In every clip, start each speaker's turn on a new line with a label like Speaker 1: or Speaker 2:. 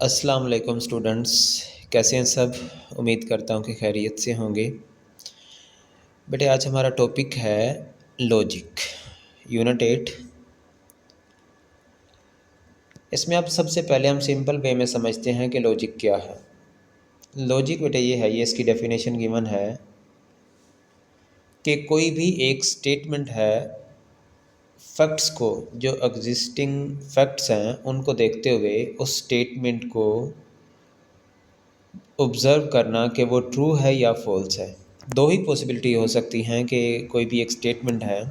Speaker 1: अस्सलाम वालेकुम स्टूडेंट्स। कैसे हैं सब? उम्मीद करता हूँ कि खैरियत से होंगे। बेटे आज हमारा टॉपिक है लॉजिक, यूनिट 8। इसमें अब सबसे पहले हम सिंपल वे में समझते हैं कि लॉजिक क्या है। लॉजिक बेटे ये है, ये इसकी डेफिनेशन गिवन है कि कोई भी एक स्टेटमेंट है, फैक्ट्स को, जो एग्जिस्टिंग फैक्ट्स हैं उनको देखते हुए उस स्टेटमेंट को ऑब्ज़र्व करना कि वो ट्रू है या फॉल्स है। दो ही पॉसिबिलिटी हो सकती हैं कि कोई भी एक स्टेटमेंट है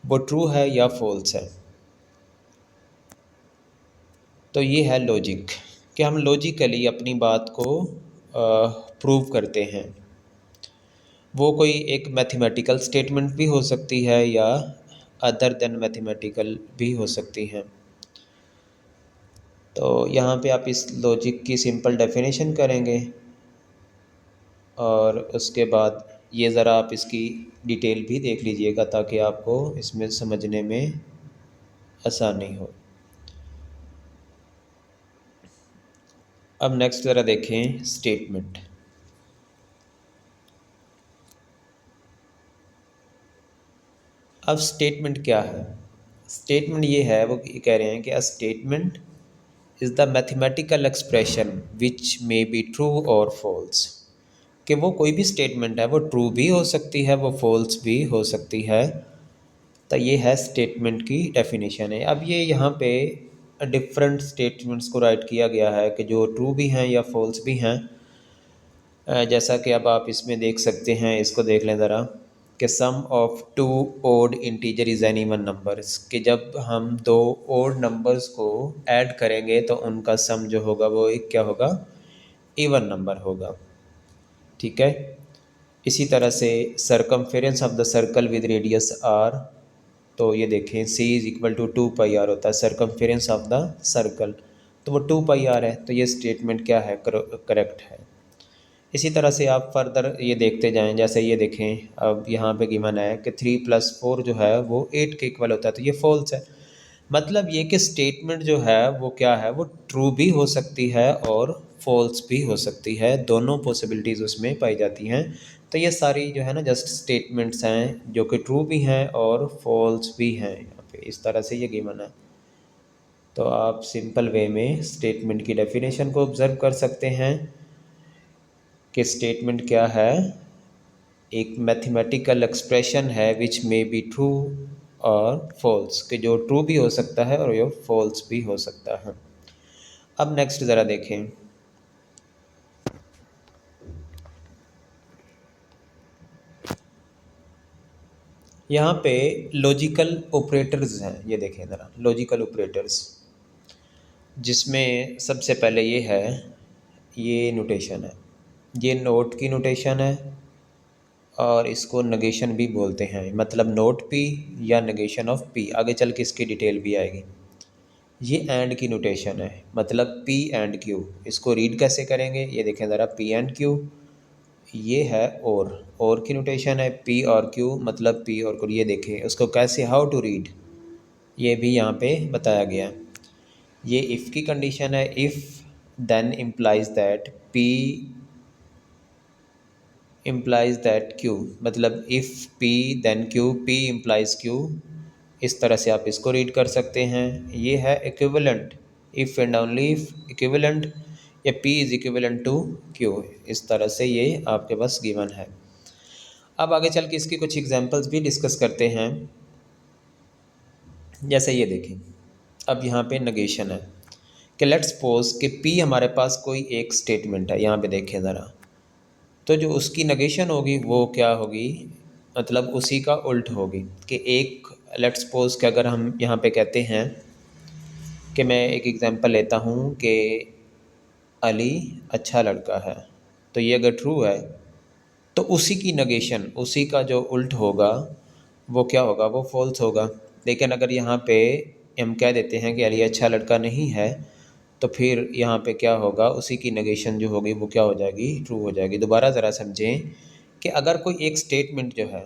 Speaker 1: वो ट्रू है या फॉल्स है। तो ये है लॉजिक, कि हम लॉजिकली अपनी बात को प्रूव करते हैं। वो कोई एक मैथमेटिकल स्टेटमेंट भी हो सकती है या अदर देन मैथमेटिकल भी हो सकती हैं। तो यहाँ पे आप इस लॉजिक की सिंपल डेफिनेशन करेंगे और उसके बाद ये ज़रा आप इसकी डिटेल भी देख लीजिएगा ताकि आपको इसमें समझने में आसानी हो। अब नेक्स्ट ज़रा देखें स्टेटमेंट। अब स्टेटमेंट क्या है? स्टेटमेंट ये है, वो कह रहे हैं कि a statement is the mathematical expression which may be true और फॉल्स। कि वो कोई भी स्टेटमेंट है वो ट्रू भी हो सकती है, वो फॉल्स भी हो सकती है। तो ये है स्टेटमेंट की डेफिनेशन है। अब ये यहाँ पे डिफरेंट स्टेटमेंट्स को राइट किया गया है कि जो ट्रू भी हैं या फॉल्स भी हैं। जैसा कि अब आप इसमें देख सकते हैं, इसको देख लें ज़रा, कि sum of two odd integer is an even numbers, कि जब हम दो ओड नंबर्स को ऐड करेंगे तो उनका सम जो होगा वो एक क्या होगा, इवन नंबर होगा। ठीक है। इसी तरह से circumference of the circle with radius R, तो ये देखें सी इज़ इक्वल टू 2πr होता है सरकमफेरेंस ऑफ द सर्कल, तो वो 2πr है। तो ये स्टेटमेंट क्या है, करेक्ट है। इसी तरह से आप फर्दर ये देखते जाएं, जैसे ये देखें अब यहाँ पे गिवन है कि 3+4 जो है वो 8 के इक्वल होता है, तो ये फॉल्स है। मतलब ये कि स्टेटमेंट जो है वो क्या है, वो ट्रू भी हो सकती है और फॉल्स भी हो सकती है, दोनों पॉसिबिलिटीज़ उसमें पाई जाती हैं। तो ये सारी जो है ना जस्ट स्टेटमेंट्स हैं जो कि ट्रू भी हैं और फॉल्स भी हैं। यहाँ पे इस तरह से ये गिवन है। तो आप सिंपल वे में स्टेटमेंट की डेफिनेशन को ऑब्ज़र्व कर सकते हैं कि स्टेटमेंट क्या है, एक मैथमेटिकल एक्सप्रेशन है विच मे बी ट्रू और फॉल्स, कि जो ट्रू भी हो सकता है और जो फॉल्स भी हो सकता है। अब नेक्स्ट ज़रा देखें। यहाँ पे लॉजिकल ऑपरेटर्स हैं, ये देखें ज़रा लॉजिकल ऑपरेटर्स, जिसमें सबसे पहले ये है, ये नोटेशन है, ये नोट की नोटेशन है और इसको नेगेशन भी बोलते हैं, मतलब नोट पी या नेगेशन ऑफ पी। आगे चल के इसकी डिटेल भी आएगी। ये एंड की नोटेशन है, मतलब पी एंड क्यू। इसको रीड कैसे करेंगे, ये देखें ज़रा, पी एंड क्यू। ये है और की नोटेशन है, पी और क्यू मतलब पी और क्यू। ये देखें उसको कैसे, हाउ टू रीड, ये भी यहाँ पे बताया गया है। ये इफ़ की कंडीशन है, if then implies that P implies that Q, मतलब if P then Q, P implies Q. इस तरह से आप इसको रीड कर सकते हैं। ये है equivalent, if and only if equivalent, या P is equivalent to Q. इस तरह से ये आपके पास गिवन है। अब आगे चल के इसकी कुछ एग्जांपल्स भी डिस्कस करते हैं। जैसे ये देखें, अब यहाँ पे नेगेशन है कि लेट्स सपोज कि पी हमारे पास कोई एक स्टेटमेंट है, यहाँ पे देखें ज़रा, तो जो उसकी नेगेशन होगी वो क्या होगी, मतलब उसी का उल्ट होगी। कि एक लेट्स सपोज कि अगर हम यहाँ पे कहते हैं कि मैं एक एग्जांपल लेता हूँ कि अली अच्छा लड़का है, तो ये अगर ट्रू है तो उसी की नेगेशन, उसी का जो उल्ट होगा वो क्या होगा, वो फॉल्स होगा। लेकिन अगर यहाँ पे हम कह देते हैं कि अली अच्छा लड़का नहीं है, तो फिर यहाँ पे क्या होगा, उसी की नेगेशन जो होगी वो क्या हो जाएगी, ट्रू हो जाएगी। दोबारा ज़रा समझें कि अगर कोई एक स्टेटमेंट जो है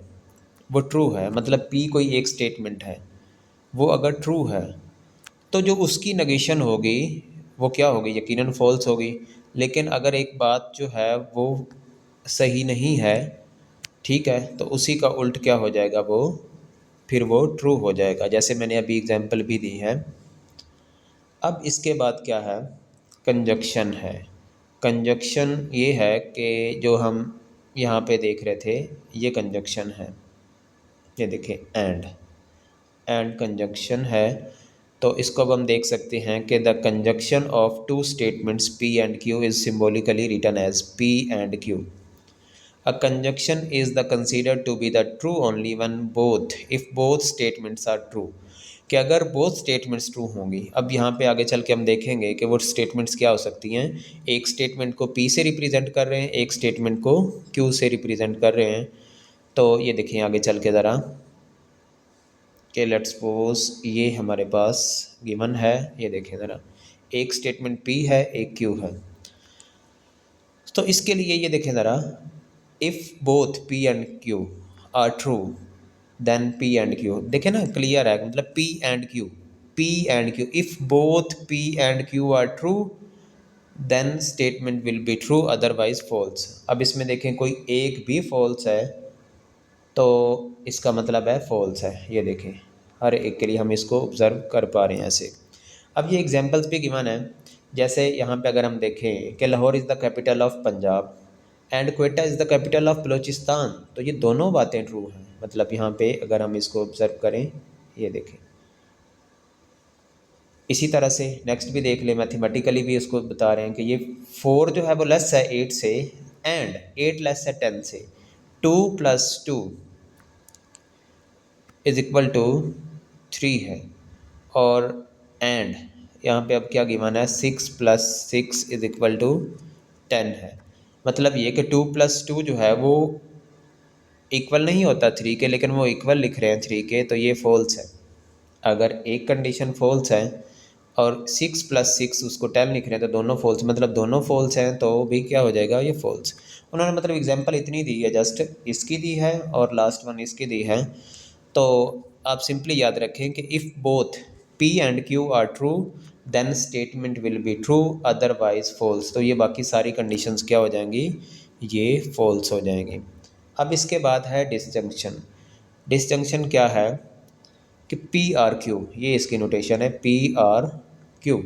Speaker 1: वो ट्रू है, मतलब पी कोई एक स्टेटमेंट है, वो अगर ट्रू है तो जो उसकी नेगेशन होगी वो क्या होगी, यकीनन फॉल्स होगी। लेकिन अगर एक बात जो है वो सही नहीं है, ठीक है, तो उसी का उल्ट क्या हो जाएगा, वो फिर वो ट्रू हो जाएगा, जैसे मैंने अभी एग्जांपल भी दी है। अब इसके बाद क्या है, कंजक्शन है। कंजक्शन ये है कि जो हम यहाँ पे देख रहे थे, ये कंजक्शन है, ये देखिए एंड कंजक्शन है। तो इसको अब हम देख सकते हैं कि the conjunction of two statements P and Q is symbolically written as P and Q. A conjunction is the considered to be the true only when both if both statements are true। कि अगर both statements true होंगी, अब यहाँ पे आगे चल के हम देखेंगे कि वो statements क्या हो सकती हैं। एक statement को P से represent कर रहे हैं, एक statement को Q से represent कर रहे हैं। तो ये देखिए आगे चल के ज़रा कि लेट्स सपोज ये हमारे पास गिवन है, ये देखिए ज़रा, एक स्टेटमेंट P है, एक Q है। तो इसके लिए ये देखें ज़रा, if both P and Q are true then P and Q, देखें ना क्लियर है, मतलब P and Q, if both P and Q are true then statement will be true otherwise false. अब इसमें देखें कोई एक भी फॉल्स है तो इसका मतलब है फॉल्स है। ये देखें हर एक के लिए हम इसको ऑब्ज़र्व कर पा रहे हैं ऐसे। अब ये एग्जांपल्स भी गिवन है, जैसे यहाँ पे अगर हम देखें कि Lahore is the capital of Punjab and Quetta is the capital of Balochistan, तो ये दोनों बातें ट्रू हैं। मतलब यहाँ पे अगर हम इसको ऑब्ज़र्व करें, ये देखें। इसी तरह से नेक्स्ट भी देख लें, मैथमेटिकली भी इसको बता रहे हैं कि ये 4 जो है वो लेस है 8 से, एंड 8 लेस है 10 से, 2 + 2 इज इक्वल टू 3 है। और एंड यहाँ पे अब क्या गिवन है, 6 + 6 इज इक्वल टू 10 है। मतलब ये कि 2 + 2 जो है वो इक्वल नहीं होता 3 के, लेकिन वो इक्वल लिख रहे हैं 3 के, तो ये फॉल्स है। अगर एक कंडीशन फॉल्स है और 6 + 6 उसको 10 लिख रहे हैं तो दोनों फॉल्स, मतलब दोनों फॉल्स हैं तो भी क्या हो जाएगा, ये फॉल्स। उन्होंने मतलब एग्जांपल इतनी दी है, जस्ट इसकी दी है और लास्ट वन इसकी दी है। तो आप सिंपली याद रखें कि if both P and Q are true then statement will be true otherwise false. तो ये बाकी सारी कंडीशंस क्या हो जाएंगी, ये फॉल्स हो जाएंगी। अब इसके बाद है डिसजंक्शन। डिसजंक्शन क्या है कि PRQ, ये इसकी नोटेशन है PRQ।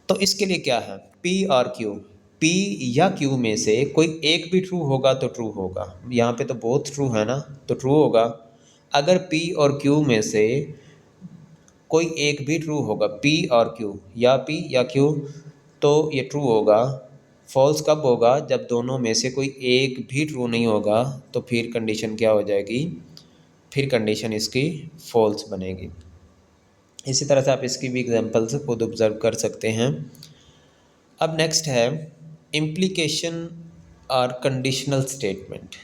Speaker 1: तो इसके लिए क्या है, PRQ, P या Q में से कोई एक भी ट्रू होगा तो ट्रू होगा। यहाँ पे तो बोथ ट्रू है ना, तो ट्रू होगा। अगर P और Q में से कोई एक भी ट्रू होगा, P और Q, या P या Q, तो ये ट्रू होगा। फॉल्स कब होगा, जब दोनों में से कोई एक भी ट्रू नहीं होगा, तो फिर कंडीशन क्या हो जाएगी, फिर कंडीशन इसकी फॉल्स बनेगी। इसी तरह से आप इसकी भी एग्जांपल्स खुद ऑब्जर्व कर सकते हैं। अब नेक्स्ट है इम्प्लीकेशन और कंडीशनल स्टेटमेंट।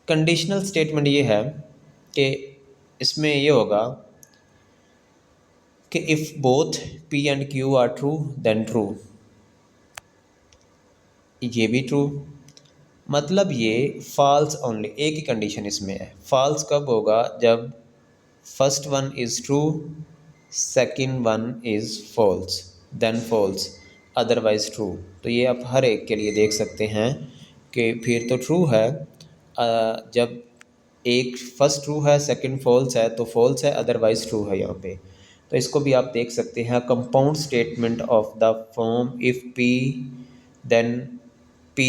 Speaker 1: कंडीशनल स्टेटमेंट ये है कि इसमें ये होगा कि if both P and Q are true then true, ये भी ट्रू। मतलब ये फॉल्स ओनली, एक ही कंडीशन इसमें है, फॉल्स कब होगा, जब first one is true, second one is false, then false, otherwise true. तो ये आप हर एक के लिए देख सकते हैं कि फिर तो ट्रू है, जब एक फर्स्ट ट्रू है सेकंड फॉल्स है तो फॉल्स है, अदरवाइज ट्रू है यहाँ पे। तो इसको भी आप देख सकते हैं, compound statement of the form if P then P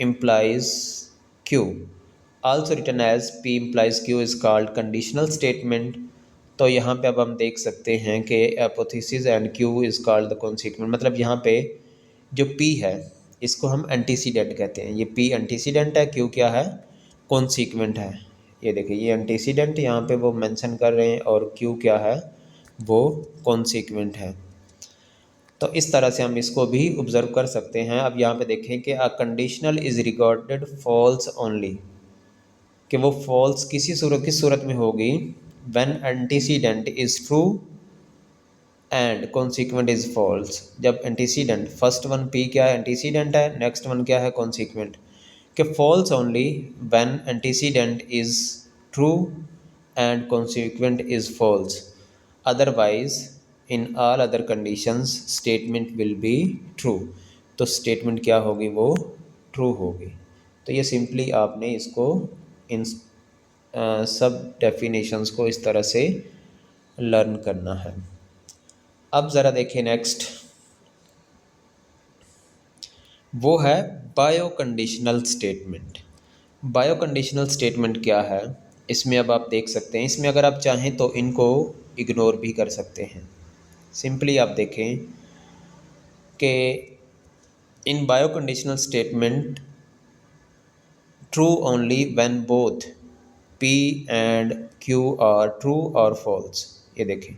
Speaker 1: implies Q, also written as P implies Q is called conditional statement। तो यहाँ पे अब हम देख सकते हैं कि एपोथेसिस and Q is called the consequent। मतलब यहाँ पे जो P है इसको हम एंटीसीडेंट कहते हैं, ये P एंटीसीडेंट है, Q क्या है, कॉन्सिक्वेंट है। ये देखिए ये एंटीसीडेंट यहाँ पे वो मेंशन कर रहे हैं और Q क्या है, वो कॉन्सिक्वेंट है। तो इस तरह से हम इसको भी ऑब्जर्व कर सकते हैं। अब यहाँ पे देखें कि a conditional is recorded false only, कि वो फॉल्स किस सूरत में होगी, when antecedent is true and consequent is false. जब एंटीसीडेंट, फर्स्ट वन P क्या है, एंटीसीडेंट है, नेक्स्ट वन क्या है, कॉन्सिक्वेंट। कि false only when antecedent is true and consequent is false, otherwise in all other conditions statement will be true. तो statement क्या होगी, वो ट्रू होगी। तो ये सिंपली आपने इसको इन सब डेफिनेशंस को इस तरह से लर्न करना है। अब ज़रा देखिए नेक्स्ट, वो है bio conditional statement. Bio conditional statement क्या है, इसमें अब आप देख सकते हैं, इसमें अगर आप चाहें तो इनको इग्नोर भी कर सकते हैं। सिंपली आप देखें कि इन biconditional statement true only when both P and Q are true और फॉल्स। ये देखें,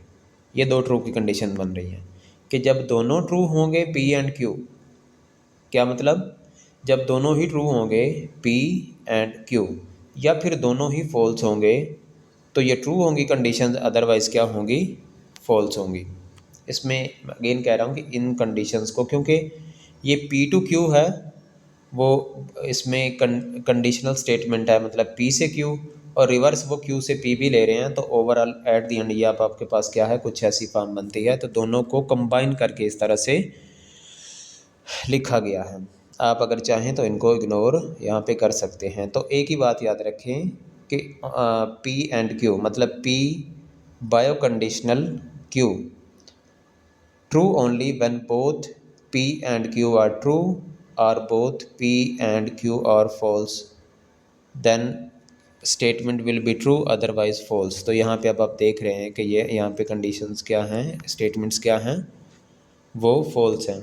Speaker 1: ये दो ट्रू की कंडीशन बन रही है कि जब दोनों ट्रू होंगे पी एंड क्यू। क्या मतलब, जब दोनों ही ट्रू होंगे पी एंड क्यू, या फिर दोनों ही फॉल्स होंगे, तो ये ट्रू होंगी कंडीशंस, अदरवाइज़ क्या होंगी, फॉल्स होंगी। इसमें अगेन कह रहा हूँ कि इन कंडीशंस को, क्योंकि ये पी टू क्यू है, वो इसमें कंडीशनल स्टेटमेंट है, मतलब पी से क्यू, और रिवर्स वो क्यू से पी भी ले रहे हैं, तो ओवरऑल एट द एंड ये आपके पास क्या है, कुछ ऐसी फॉर्म बनती है। तो दोनों को कंबाइन करके इस तरह से लिखा गया है। आप अगर चाहें तो इनको इग्नोर यहाँ पे कर सकते हैं। तो एक ही बात याद रखें कि पी एंड क्यू, मतलब P biconditional Q true only when both P and Q are true और both P and Q are false, then statement will be true otherwise false. तो यहाँ पे अब आप देख रहे हैं कि ये यहाँ पे कंडीशंस क्या हैं, स्टेटमेंट्स क्या हैं, वो फॉल्स हैं।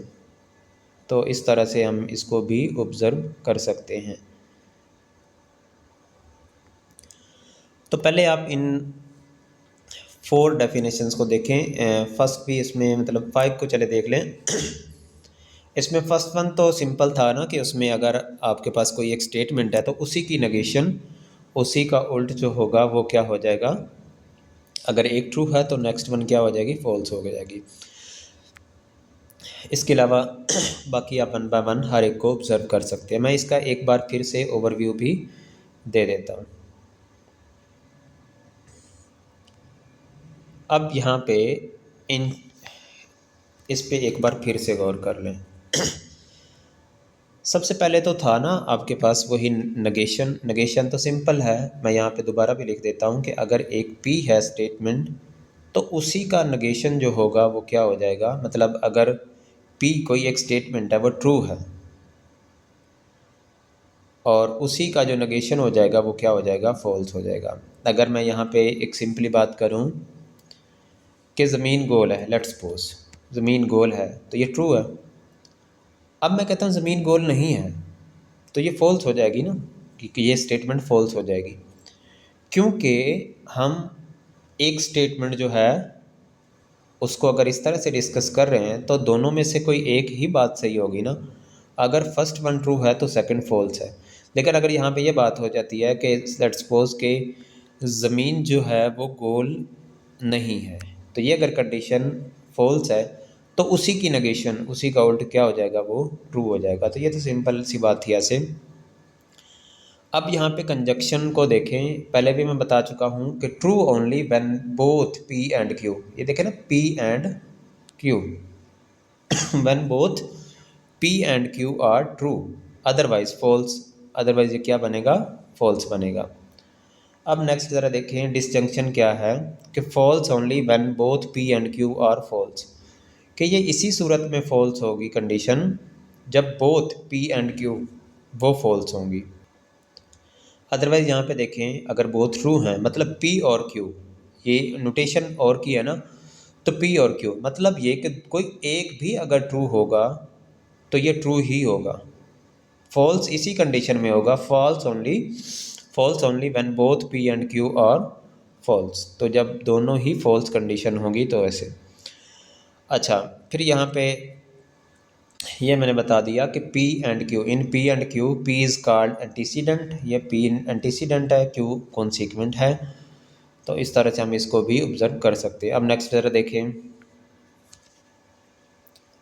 Speaker 1: तो इस तरह से हम इसको भी ऑब्ज़र्व कर सकते हैं। तो पहले आप इन 4 डेफिनेशंस को देखें। फर्स्ट भी इसमें मतलब 5 को चले देख लें। इसमें फर्स्ट वन तो सिंपल था ना, कि उसमें अगर आपके पास कोई एक स्टेटमेंट है तो उसी की नेगेशन, उसी का उल्ट जो होगा वो क्या हो जाएगा, अगर एक ट्रू है तो नेक्स्ट वन क्या हो जाएगी, फॉल्स हो जाएगी। इसके अलावा बाकी आप वन बाय वन हर एक को ऑब्जर्व कर सकते हैं। मैं इसका एक बार फिर से ओवरव्यू भी दे देता हूँ। अब यहाँ पे इन इस पे एक बार फिर से गौर कर लें। सबसे पहले तो था ना आपके पास वही नेगेशन। नेगेशन तो सिंपल है, मैं यहाँ पे दोबारा भी लिख देता हूँ कि अगर एक पी है स्टेटमेंट, तो उसी का नेगेशन जो होगा वो क्या हो जाएगा, मतलब अगर पी कोई एक स्टेटमेंट है वो ट्रू है, और उसी का जो नेगेशन हो जाएगा वो क्या हो जाएगा, फॉल्स हो जाएगा। अगर मैं यहाँ पे एक सिंपली बात करूँ कि ज़मीन गोल है, लेट्स सपोज ज़मीन गोल है, तो ये ट्रू है। अब मैं कहता हूँ ज़मीन गोल नहीं है, तो ये फॉल्स हो जाएगी ना, कि ये स्टेटमेंट फॉल्स हो जाएगी, क्योंकि हम एक स्टेटमेंट जो है उसको अगर इस तरह से डिस्कस कर रहे हैं तो दोनों में से कोई एक ही बात सही होगी ना। अगर फर्स्ट वन ट्रू है तो सेकंड फॉल्स है। लेकिन अगर यहाँ पे ये बात हो जाती है कि लेट्स सपोज के ज़मीन जो है वो गोल नहीं है, तो ये अगर कंडीशन फॉल्स है तो उसी की नेगेशन, उसी का उल्ट क्या हो जाएगा, वो ट्रू हो जाएगा। तो ये तो सिंपल सी बात थी ऐसे। अब यहाँ पे कंजक्शन को देखें, पहले भी मैं बता चुका हूँ कि true only when both P and Q, ये देखें ना, P and Q when both P and Q are true otherwise false, otherwise ये क्या बनेगा, फॉल्स बनेगा। अब नेक्स्ट ज़रा देखें डिसजंक्शन क्या है, कि false only when both P and Q are false, कि ये इसी सूरत में फॉल्स होगी कंडीशन जब बोथ पी एंड क्यू वो फॉल्स होंगी। अदरवाइज़ यहाँ पे देखें अगर बोथ ट्रू हैं, मतलब पी और क्यू, ये नोटेशन और की है ना, तो पी और क्यू मतलब ये कि कोई एक भी अगर ट्रू होगा तो ये ट्रू ही होगा। फॉल्स इसी कंडीशन में होगा, false only when both P and Q are false, तो जब दोनों ही फॉल्स कंडीशन होगी तो ऐसे। अच्छा, फिर यहाँ पे ये मैंने बता दिया कि P and Q, in P and Q P is called antecedent, ये P एंटीसीडेंट है, Q कॉन्सिक्वेंट है। तो इस तरह से हम इसको भी ऑब्जर्व कर सकते हैं। अब नेक्स्ट ज़रा देखें,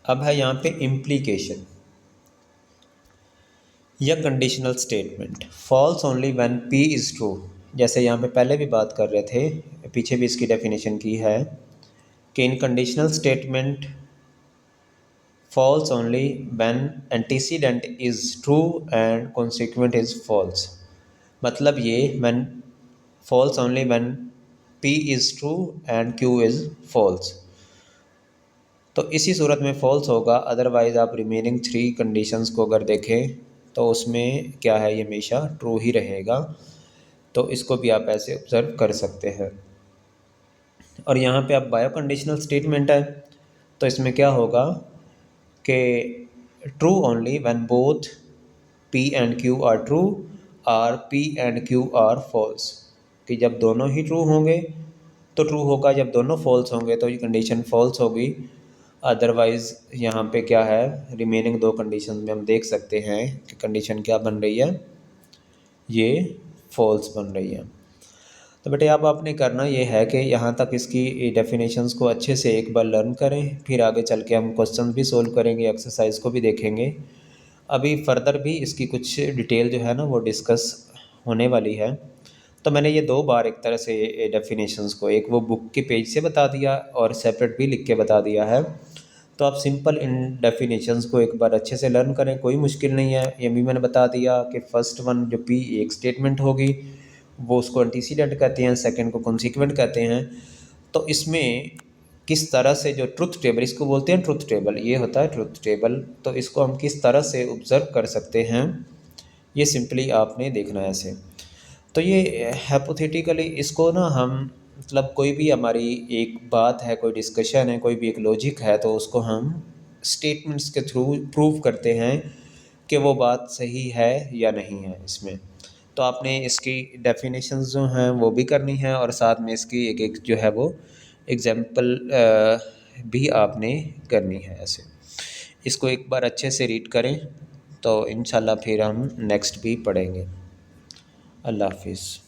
Speaker 1: अब है यहाँ पे इम्प्लीकेशन या conditional statement. False only when P is true, जैसे यहाँ पे पहले भी बात कर रहे थे, पीछे भी इसकी डेफिनेशन की है कि इन conditional statement false only when antecedent is true and consequent is false। मतलब ये when false only when P is true and Q is false। तो इसी सूरत में false होगा, अदरवाइज आप रिमेनिंग 3 कंडीशंस को अगर देखें तो उसमें क्या है, ये हमेशा ट्रू ही रहेगा। तो इसको भी आप ऐसे ऑब्जर्व कर सकते हैं। और यहाँ पे आप बायो कंडीशनल स्टेटमेंट है, तो इसमें क्या होगा कि true only when both P and Q are true और P and Q are false. कि जब दोनों ही ट्रू होंगे तो ट्रू होगा, जब दोनों फॉल्स होंगे तो ये कंडीशन फॉल्स होगी। अदरवाइज़ यहाँ पे क्या है, रिमेनिंग 2 कंडीशन में हम देख सकते हैं कि कंडीशन क्या बन रही है, ये फॉल्स बन रही है। तो बेटे अब आपने करना ये है कि यहाँ तक इसकी डेफिनेशंस को अच्छे से एक बार लर्न करें, फिर आगे चल के हम क्वेश्चन भी सोल्व करेंगे, एक्सरसाइज को भी देखेंगे। अभी फर्दर भी इसकी कुछ डिटेल जो है ना वो डिस्कस होने वाली है। तो मैंने ये 2 बार एक तरह से डेफिनेशंस को, एक वो बुक के पेज से बता दिया और सेपरेट भी लिख के बता दिया है। तो आप सिंपल इन डेफिनेशंस को एक बार अच्छे से लर्न करें, कोई मुश्किल नहीं है। ये भी मैंने बता दिया कि फर्स्ट वन जो P एक स्टेटमेंट होगी वो उसको एंटीसीडेंट कहते हैं, सेकंड को कॉन्सिक्वेंट कहते हैं। तो इसमें किस तरह से जो ट्रुथ टेबल, इसको बोलते हैं ट्रुथ टेबल, ये होता है ट्रुथ टेबल। तो इसको हम किस तरह से ऑब्जर्व कर सकते हैं, ये सिंपली आपने देखना है ऐसे। तो ये हाइपोथेटिकली इसको ना हम मतलब कोई भी हमारी एक बात है, कोई डिस्कशन है, कोई भी एक लॉजिक है, तो उसको हम स्टेटमेंट्स के थ्रू प्रूव करते हैं कि वो बात सही है या नहीं है इसमें। तो आपने इसकी डेफिनेशंस जो हैं वो भी करनी है और साथ में इसकी एक एक जो है वो एग्जाम्पल भी आपने करनी है ऐसे। इसको एक बार अच्छे से रीड करें तो इंशाल्लाह फिर हम नेक्स्ट भी पढ़ेंगे। अल्लाह हाफिज़।